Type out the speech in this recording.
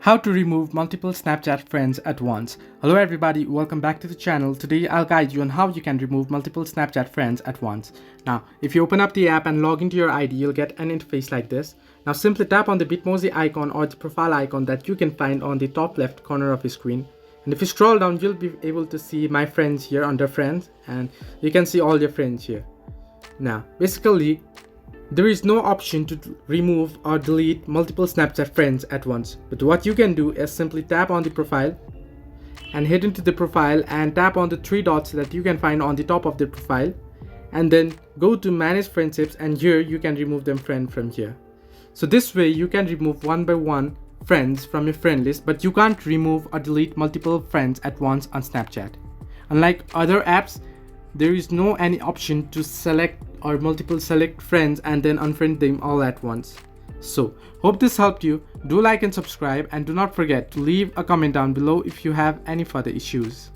How to remove multiple Snapchat friends at once. Hello everybody, welcome back to the channel. Today I'll guide you on how you can remove multiple Snapchat friends at once. Now, if you open up the app and log into your ID, you'll get an interface like this. Now simply tap on the Bitmoji icon or the profile icon that you can find on the top left corner of your screen. And if you scroll down, you'll be able to see my friends here under friends, and you can see all your friends here. Now, basically, there is no option to remove or delete multiple Snapchat friends at once, but what you can do is simply tap on the profile and head into the profile and tap on the three dots that you can find on the top of the profile, and then go to manage friendships, and here you can remove them friend from here. So this way you can remove one by one friends from your friend list, but you can't remove or delete multiple friends at once on Snapchat. Unlike other apps, there is no any option to select or multiple select friends and then unfriend them all at once. So, hope this helped you. Do like and subscribe, and do not forget to leave a comment down below if you have any further issues.